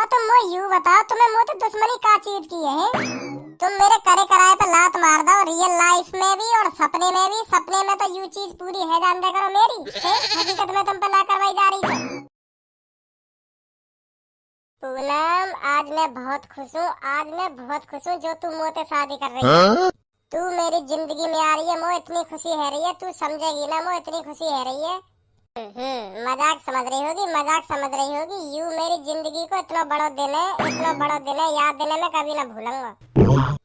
और तुम वो यूं बताओ, तुम्हें मुझे दुश्मनी का चीज की है? तुम मेरे करे कराए पे लात मार दो, रियल लाइफ में भी और सपने में भी। सपने में तो यू चीज पूरी है जान दे करो मेरी, हकीकत में तुम पे ना करवाई जा रही थी। पूनम, आज मैं बहुत खुश हूँ, आज मैं बहुत खुश हूँ जो तू मुझसे शादी कर रही है। तू मेरी जिंदगी में आ रही है, मुझे इतनी खुशी है रही है, तू समझेगी ना, मुझे इतनी खुशी है रही है। मजाक समझ रही होगी, मजाक समझ रही होगी। यू मेरी जिंदगी को इतना बड़ा दिन है, इतना बड़ा दिन है, याद देने में कभी ना भूलूंगा।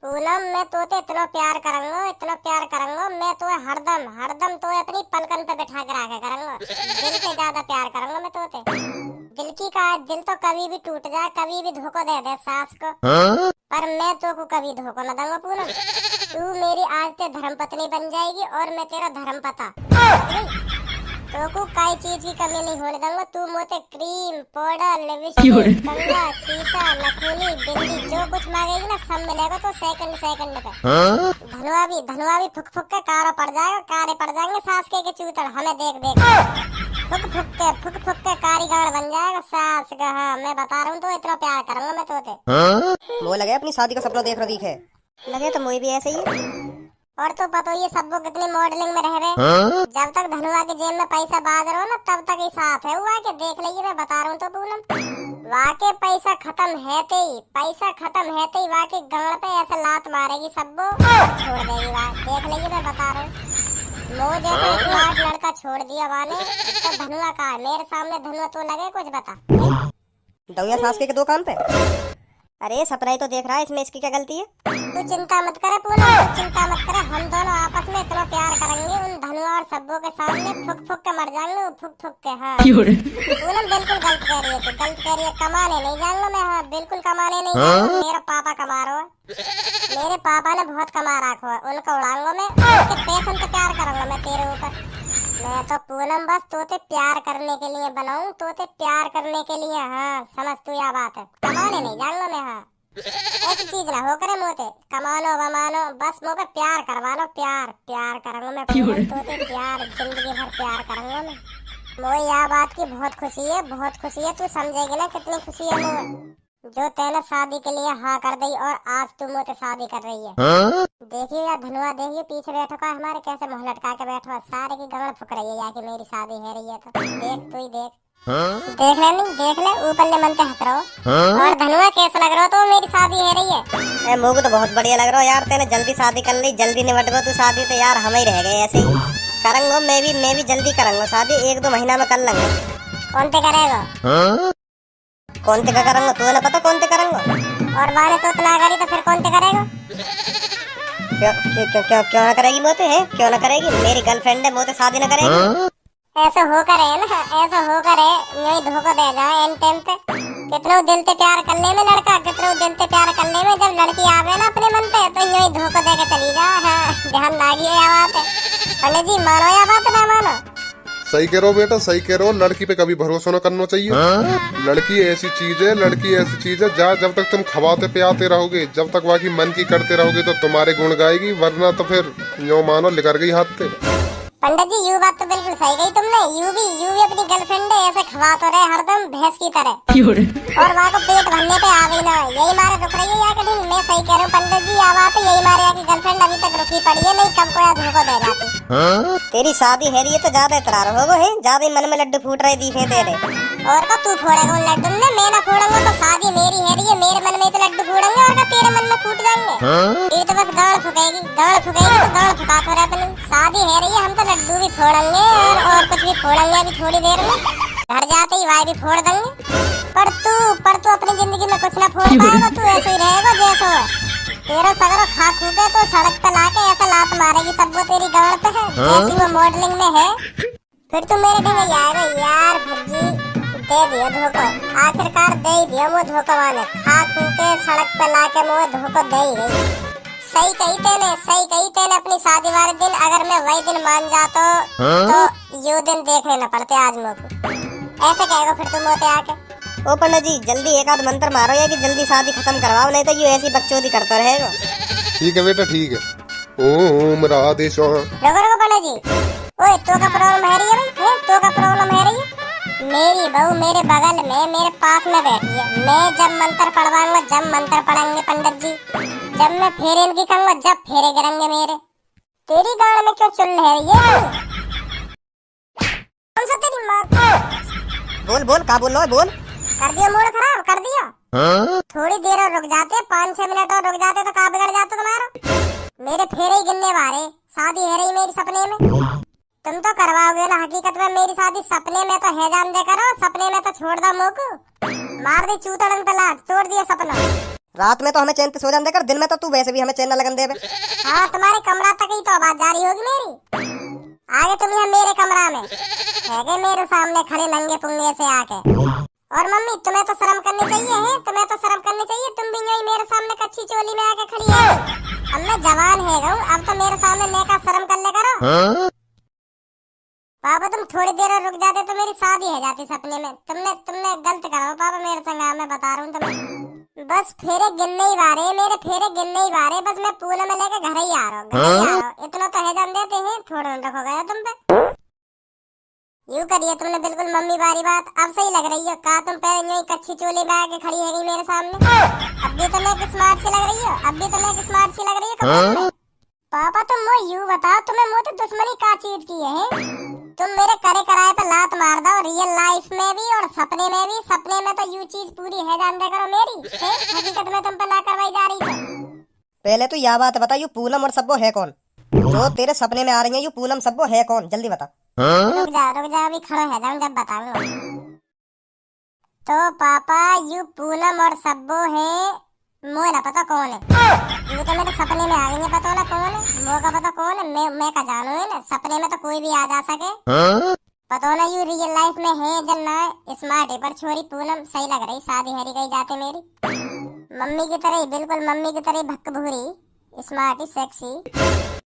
पूनम, मैं तोते इतना प्यार करूंगा, इतना प्यार करूंगा, मैं तो हरदम हरदम तो अपनी पलकन पे बैठा के रखा करूंगा। दिल से ज्यादा प्यार करूंगा मैं तोते। दिल की का दिल तो कभी भी टूट जाए, कभी भी धोखा दे दे सास को, पर मैं तो को कभी धोखा न दूंगा। पूनम, तू मेरी आज से धर्मपत्नी बन जाएगी और मैं तेरा धर्मपता। तो को काई चीज की कमी नहीं होने दूंगा। तू मोते क्रीम, पाउडर, लिपस्टिक, कंघा, शीशा, नखूनी, बिंदी जो कुछ मांगेगी ना सब मिलेगा तो सेकंड सेकंड पे। धनुआ भी फुक फुक के कारे पड़ जाएंगे सास के चूतड़ हमें देख देख। फुक फुक के कारीगर बन जाएगा सास का। हाँ, मैं बता रहा हूँ तो इतना प्यार करूंगा मैं तोते। वो लगे अपनी शादी का सपना देख रही है, लगे तो मुझे भी ऐसे ही। और तो पता ये सब वो कितनी मॉडलिंग में रह रहे। जब तक धनुआ के जेब में पैसा बाज रहो ना तब तक ही साथ है। हुआ के देख लीजिए, मैं बता रहा हूँ तो पूनम, वाके पैसा खत्म है ते ही वाके गाड़ पे ऐसे लात मारेगी सबको और छोड़ देगी। देख लीजिए, मैं बता रहा हूँ। वो जैसे स्मार्ट लड़का छोड़ दिया वाले तो धनुआ का मेरे सामने धनुआ तो लगे कुछ बता। दौया सास के दो काम पे। अरे सपना ही तो देख रहा है, इसमें इसकी क्या गलती है? तू चिंता मत करे पूनम, तू चिंता मत करे। हम दोनों आपस में इतना प्यार करेंगे, उन धनुआ और सब्बों के सामने फुक फुक के मर जाएंगे, फुक फुक के। हाँ पूनम बिल्कुल गलत कह रही है, तू गलत कह रही है। कमाने नहीं जाऊंगा मैं, हाँ बिल्कुल कमाने नहीं जाऊंगा। मेरा पापा कमा रहा है, मेरे पापा ने बहुत कमा रखा है, उनको उड़ाऊंगा मैं, उनके पैसे से प्यार करूंगा मैं तेरे ऊपर। मैं तो पूनम बस तोते प्यार करने के लिए बनाऊं, तोते प्यार करने के लिए। हाँ समझ तू यह बात है, कमाने नहीं जाऊंगा मैं। हाँ ऐसी चीज ना हो करे मोते, कमानो बमानो, बस मुझे प्यार करवा लो, प्यार करूंगा मैं पूनम, तोते प्यार जिंदगी भर प्यार करूंगा मैं। मुझे यह बात की बहुत खुशी है, बहुत खुशी है। तू समझेगी ना कितनी खुशी है मुझे जो तेने शादी के लिए हाँ कर दी और आज तू मुझसे शादी कर रही है। देखिए यार धनुआ, देखिए पीछे बैठो का हमारे कैसे मुंह लटका के बैठो, सारे की गगन फुक रही है या कि मेरी शादी है रही है तो देख तू ही देख। देख ले नहीं, देख ले ऊपर ले मन से हंस रहो। और धनुआ कैसा लग रहा हो तो मेरी शादी है रही है। मुझे तो बहुत बढ़िया लग रहा है यार, तेने जल्दी शादी कर ली, जल्दी निपट गो तू शादी तो यार हम ही रह गए ऐसे ही। करूंगा मैं भी जल्दी करूंगा शादी, 1-2 महीना में कर लेंगे। कौन ते करेगा? कौन ते का करूंगा तू ना पता कौन ते करूंगा। और बाने तो इतना करी तो फिर कौन ते करेगा? क्यों ना करेगी मोते है, क्यों ना करेगी, मेरी गर्लफ्रेंड है, मोते शादी ना करेगी। ऐसा हो करे ना, ऐसा हो करे यही धोखा दे जाए एन टाइम पे। कितने दिल से प्यार करने में लड़का, कितने दिल से प्यार करने में जब लड़की आवे ना अपने मन पे तो यही धोखा दे के चली जा। हाँ ध्यान लागिए यह बात है। पंडित जी मानो यह बात ना मानो? सही कह रहे हो बेटा, सही कह रहे हो। लड़की पे कभी भरोसा न करना चाहिए। लड़की ऐसी चीज है, लड़की ऐसी चीज है जब तक तुम खवाते पे आते रहोगे, जब तक वाकई मन की करते रहोगे तो तुम्हारे गुण गाएगी, वरना तो फिर यो मानो लिकर गई हाथ से। पंडित जी यू बात तो बिल्कुल सही कही तुमने। यू भी अपनी गर्लफ्रेंड है ऐसे खवा तो रहे हरदम भैंस की तरह, और वहाँ को पेट भरने पे आ गई ना, यही मारे रुक रही है या कभी। मैं सही कह रहा हूँ पंडित जी, यह बात है, यही मारे की गर्लफ्रेंड अभी तक रुकी पड़ी है, नहीं कब को धोखा दे जाती। तेरी शादी है रही है तो ज्यादा इतरार हो है, ज्यादा ही मन में लड्डू फूट रहे दिखे तेरे। और का तू फोड़ेगा उन लड्डू में, मैं ना फोड़ूंगा तो शादी मेरी है रही है, मेरे मन में तो लड्डू फोड़ेंगे और का तेरे मन में फूट जाएंगे। ये तो बस गाड़ फुकेगी तो गाड़ फुका कर अपनी शादी है रही है। हम तो लड्डू भी फोड़ेंगे और कुछ भी फोड़ेंगे अभी थोड़ी देर में, घर जाते ही वाई भी फोड़ देंगे। पर तू अपनी जिंदगी में कुछ ना फोड़ पाएगा, तू ऐसे ही रहेगा जैसा है। तेरा सगरो खा खूके तो सड़क पे लाके ऐसा लात मारेगी सब वो तेरी गाड़ पे है जैसी वो मॉडलिंग में है। फिर तू मेरे ढंगे यार भज्जी दे दिया धोखा, आखिरकार दे ही दिया वो धोखा वाले, खा खूके सड़क पे लाके मुझे धोखा दे ही गई। सही कही तेने अपनी शादी वाले दिन, अगर मैं वही दिन मान जाता तो ये दिन देखने न पड़ते आज मुझको। ऐसे कहेगा फिर तुम होते आके। ओ पंडित जी जल्दी एक आध मंत्र मारो या कि जल्दी शादी खत्म करवाओ, नहीं तो ये ऐसी बकचोदी करता रहेगा। ठीक है बेटा ठीक है। ओम राधे स्वाहा। रुको पंडित जी, ओए तो का प्रॉब्लम है रही है भाई, तो का प्रॉब्लम है रही है? मेरी बहू मेरे बगल में मेरे पास में बैठी है। मैं जब मंत्र पढ़वाऊंगा, जब मंत्र पढ़ेंगे पंडित जी, जब मैं फेरे इनकी कहूंगा, जब फेरे गिरेंगे मेरे। तेरी गाड़ में क्यों चुल रही है? कौन सा तेरी माँ? बोल बोल, का बोल रहा है, बोल। कर दिया मूड खराब, कर दिया। थोड़ी देर और रुक जाते, 5-6 मिनट और रुक जाते तो का बिगड़ जाता तुम्हारा? मेरे फेरे ही गिनने वाले, शादी है रही मेरी सपने में। तुम तो करवाओगे ना हकीकत में मेरी शादी, सपने में तो है जान दे करो, सपने में तो छोड़ दो मुंह को, मार दी चूतड़न तलाक, तोड़ दिया सपना। रात में तो हमें चैन पे सो जाने देकर, दिन में तो तू वैसे भी हमें चैन न लगन देवे। हाँ, तुम्हारे कमरा तक ही तो आवाज जारी होगी मेरी। आगे तुम यहाँ मेरे कमरा में है गए, मेरे सामने खड़े नंगे पुंगे से आके। और मम्मी तुम्हें तो शर्म करनी चाहिए है, तुम्हें तो शर्म करनी चाहिए। तुम भी यही मेरे सामने कच्ची चोली में आके खड़ी है। अब मैं जवान है गऊ, अब तो मेरे सामने नेका शर्म कर ले करो। पापा तुम थोड़ी देर और रुक जाते तो मेरी शादी है जाती सपने में। तुमने गलत करो पापा मेरे संग, मैं बता रहा हूँ तुम्हें। बस फेरे गिनने ही वारे, मेरे फेरे गिनने ही वारे। बस मैं पूल में लेके घर ही आ रहा हूँ, इतना तो है जान देते हैं, थोड़ा रखो गया तुम पे। यूं करिए तुमने बिल्कुल मम्मी वाली बात, अब सही लग रही है। कहा तुम पहले यही कच्ची चोली में आके खड़ी है मेरे सामने। अब भी तो मैं स्मार्ट सी लग रही हो, अब भी तो मैं स्मार्ट सी लग रही है। पापा तुम वो यूं बताओ, तुम्हें मुझे दुश्मनी का चीज की है? तुम मेरे करे कराए पे लात मार दो, रियल लाइफ में भी और सपने में भी। सपने में तो यू चीज पूरी है जान दे करो मेरी, हकीकत में तुम पे ला करवाई जा रही थी। पहले तो यह बात बता, यू पूनम और सब्बो है कौन? जो तेरे सपने में आ रही है, यू पूनम सब्बो है कौन? जल्दी बता। रुक जा अभी खड़ो है जाऊं, जब बताऊंगा। तो पापा यू पूनम और सब्बो है, मोह ना पता कौन है। ये तो मेरे सपने में आ गई है, पता ना कौन है। मोह का पता कौन है, मैं का जानू है ना। सपने में तो कोई भी आ जा सके, पता ना यू रियल लाइफ में है जल ना है। स्मार्ट है पर छोरी पूनम सही लग रही, शादी हरी गई जाते मेरी। मम्मी की तरह, बिल्कुल मम्मी की तरह भक्क भूरी, स्मार्ट सेक्सी।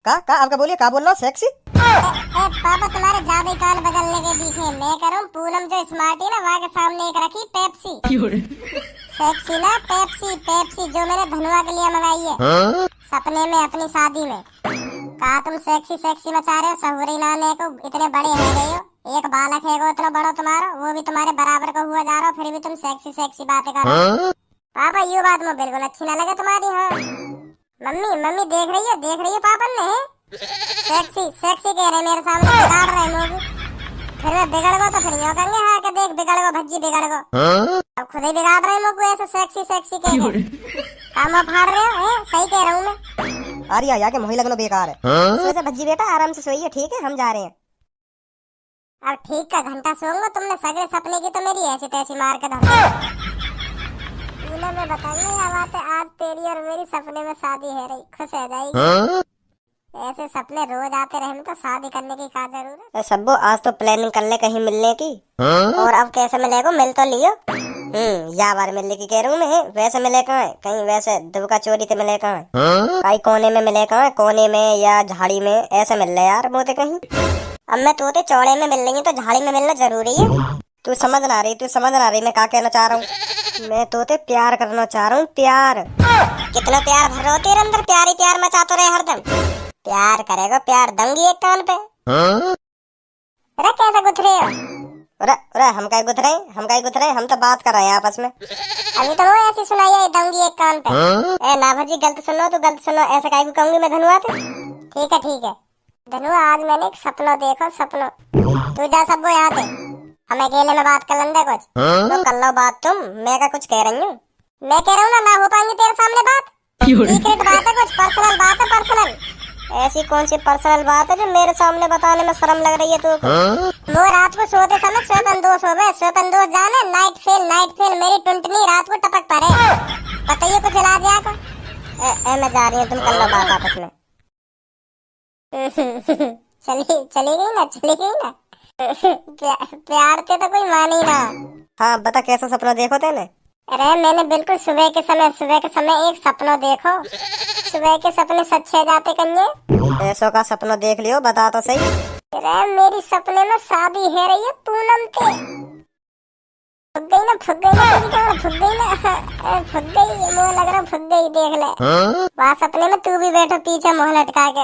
का आपका बोलिए, का बोल रहा सेक्सी? पापा तुम्हारे ज्यादा कान बदलने के दिखे। मैं करूँ पूनम जो स्मार्ट है ना, वहाँ के सामने एक रखी पेप्सी। सेक्सी ना पेप्सी, पेप्सी जो मैंने धनुआ के लिए मंगाई है सपने में अपनी शादी में। कहा तुम सेक्सी सेक्सी मचा रहे हो, सहूरी नाने को इतने बड़े हो गए हो, एक बालक है वो इतना बड़ा तुम्हारा, वो भी तुम्हारे बराबर का हुआ जा रहा हो, फिर भी तुम सेक्सी सेक्सी बातें कर रहे हो। पापा ये बात मुझे बिल्कुल अच्छी ना लगे तुम्हारी। हाँ मम्मी देख रही है पापा ने सेक्सी सेक्सी कह रहे मेरे सामने, बिगाड़ रहे लोग। फिर मैं बिगड़ गो तो फिर यूं कहेंगे हाँ कि देख बिगड़ गो भज्जी बिगड़ गो। अब खुद ही बिगाड़ रहे लोग ऐसे सेक्सी सेक्सी कह रहे, काम फाड़ रहे हो। सही कह रहा हूँ मैं। अरे यार के मोही लगना बेकार है। सोचा भज्जी बेटा आराम से सोइए, ठीक है हम जा रहे हैं। अब ठीक का घंटा सोऊंगा, तुमने सगरे सपने की तो मेरी ऐसी तैसी मार के धर। मैं बताऊंगी यह बातें, आज तेरी और मेरी सपने में शादी है रही, खुश हो जाएगी। ऐसे सपने रोज आते रहे तो शादी करने की क्या जरूरत? सब्बो आज तो प्लानिंग कर ले कहीं मिलने की। और अब कैसे मिलेगा, मिल तो लियो। या बार मिलने की कह रहा हूँ मैं। वैसे मिले कहाँ है, कहीं वैसे दुबका चोरी से मिले कहाँ है, कहीं कोने में मिले कहाँ है, कोने में या झाड़ी में, ऐसे मिल रहे यार मोते कहीं। अब मैं तोते चौड़े में मिल रही हूँ तो झाड़ी में मिलना जरूरी है। तू समझ ना रही मैं क्या कहना चाह रहा हूँ। मैं तोते प्यार करना चाह रहा हूँ, प्यार। कितना प्यार भर रहा हो तेरे अंदर, प्यार ही प्यार मचाते रहे हरदम। प्यार करेगा, प्यार दूंगी एक कान पे। अरे कैसे गुथ रहे हो? अरे हम क्या गुथ रहे, हम तो बात कर रहे हैं आपस में। अभी तो वो ऐसी सुनाई है, दूंगी एक कान पे। ना भजी गलत सुनो, तू गलत सुनो, ऐसे काहे को कहूंगी मैं धनुआ पे। ठीक है धनुआ, आज मैंने एक सपना देखो, सपना। तू जा सबको यहाँ थे, हम अकेले में बात कर लेंगे कुछ। तो कर लो बात तुम, मैं क्या कुछ कह रही हूँ? मैं कह रहा हूँ ना हो पाएंगे तेरे सामने बात। सीक्रेट बात है, कुछ पर्सनल बात है, पर्सनल। ऐसी कौन सी पर्सनल बात है जो मेरे सामने बताने में शर्म लग रही है तू? वो रात को सोते समय स्वपन दोष जाने, नाइट फेल मेरी टुंटनी रात को टपक पड़े। बताइए कुछ इलाज है को? मैं जा रही हूँ, तुम कर लो बात आपस में। चली गई ना। प्यार के तो कोई मानी ना। हाँ बता कैसा सपना देखो तेने? अरे मैंने बिल्कुल सुबह के समय एक सपना देखो। सुबह के सपने सच्चे जाते कन्ये। ऐसो का सपना देख लियो, बता तो सही। अरे मेरी सपने में शादी है रही है पूनम के। फुग गई मुँह लग रहा, फुग गई देख ले। वहाँ सपने में तू भी बैठो पीछे मुँह लटका के।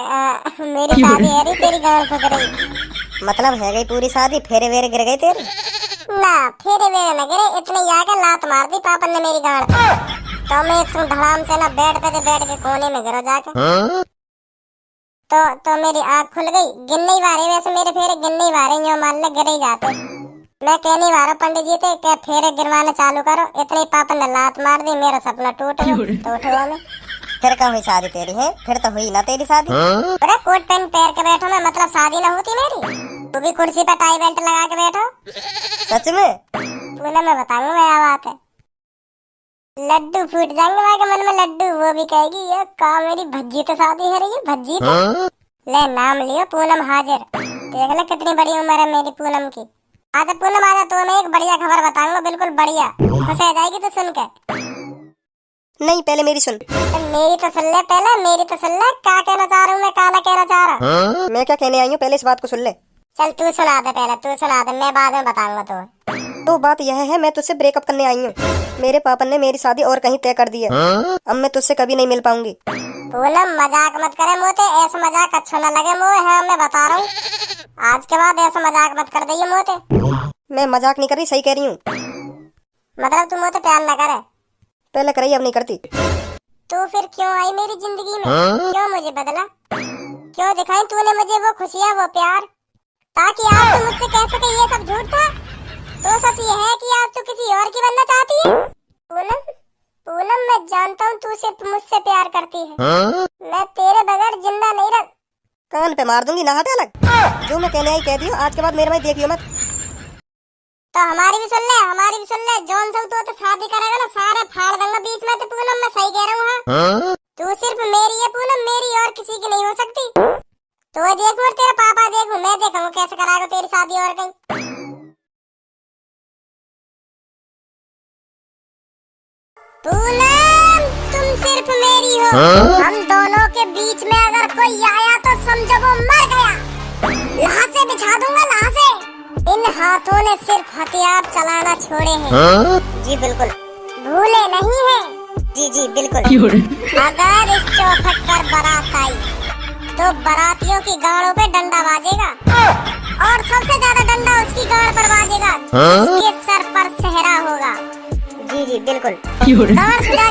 मेरी शादी है रही, तेरी गाँव फुग रही। मतलब है गई पूरी शादी, फेरे वेरे गिर गई तेरी? ना फेरे वेरे न गिरे, इतने ही आके लात मार दी पापन ने मेरी गाड़ पे। तो मैं एक धड़ाम से ना बेड पे बैठ के कोने में गिरो जाके। तो मेरी आँख खुल गई। गिन नहीं वारे, वैसे मेरे फेरे गिन नहीं वारे, यूं मान ले गिर ही जाते। मैं कह नहीं वारा पंडित जी थे क्या फेरे गिरवाने चालू करो, इतने ही पापन ने लात मार दी, मेरा सपना टूट गया। तो उठो में फिर कहाँ हुई शादी तेरी है? फिर तो हुई ना तेरी शादी। अरे कोट पैंट पहन के बैठो मैं, मतलब शादी ना होती मेरी। तू भी कुर्सी पे टाई बेल्ट लगा के बैठो। सच में? पूनम मैं बताऊंगा मैं बात है। लड्डू फूट जाएंगे वहाँ के मन में लड्डू। वो भी कहेगी ये का मेरी भज्जी तो शादी है रही, भज्जी तो। ले नाम लियो पूनम हाजिर। देख ले कितनी बड़ी उम्र है मेरी पूनम की। आजा पूनम आजा, तो मैं एक बढ़िया खबर बताऊंगा, बिल्कुल बढ़िया, खुश हो जाएगी तो सुन के। नहीं पहले मेरी सुन। मेरी तो सुन ले पहले, मेरी तो सुन ले। क्या कहना चाह रहा हूँ मैं, काला कहना चाह रहा। मैं क्या कहने आई हूँ, पहले इस बात को सुन ले। चल तू सुना दे पहले, तू सुना दे, मैं बाद में बताऊंगा। तो बात यह है, मैं तुझसे ब्रेकअप करने आई हूँ। मेरे पापा ने मेरी शादी और कहीं तय कर दी है। अब मैं तुझसे कभी नहीं मिल पाऊंगी। पूनम मजाक मत करे मोते, ऐसा मजाक अच्छा न लगे मोए। है मैं बता रहा हूँ, आज के बाद ऐसा मजाक मत कर दे मोते। मैं मजाक नहीं कर रही, सही कह रही हूँ। मतलब तू मोते प्यार न करे? पहले करी, अब नहीं करती। तू फिर क्यों आई मेरी जिंदगी में? क्यों मुझे बदला? क्यों दिखाई तूने मुझे वो खुशियाँ, वो प्यार, ताकि आज तू मुझसे कह सके ये सब झूठ था? तो सच ये है कि आज तू किसी और की बनना चाहती है? पूनम पूनम मैं जानता हूँ तू सिर्फ मुझसे प्यार करती है। मैं तेरे बगैर जिंदा नहीं रह। कान पे मार दूंगी, ना हटे अलग। जो मैं कहने आई कह दी हूँ, आज के बाद मेरे में देखियो मत। तो हमारी भी सुन ले, हमारी भी सुन ले। जॉन सब तो शादी करेगा ना, सारे फाड़ दूंगा बीच में। तो पूनम मैं सही कह रहा हूँ। हाँ? तू सिर्फ मेरी है पूनम, मेरी, और किसी की नहीं हो सकती। तो देखो और तेरा पापा देखो, मैं देखूंगा कैसे कराएगा तेरी शादी और कहीं। पूनम तुम सिर्फ मेरी हो। हम दोनों के बीच में अगर कोई आया तो समझो वो मर गया। लाशें बिछा दूंगा, लाशें। इन हाथों ने सिर्फ हथियार चलाना छोड़े हैं। जी बिल्कुल। भूले नहीं हैं। जी जी बिल्कुल। अगर इस चौखट पर बारात आई तो बारातियों की गाड़ों पे डंडा बाजेगा, और सबसे ज्यादा डंडा उसकी गाड़ पर बाजेगा जिसके सर पर सेहरा होगा। जी जी बिल्कुल। गाड़ सजा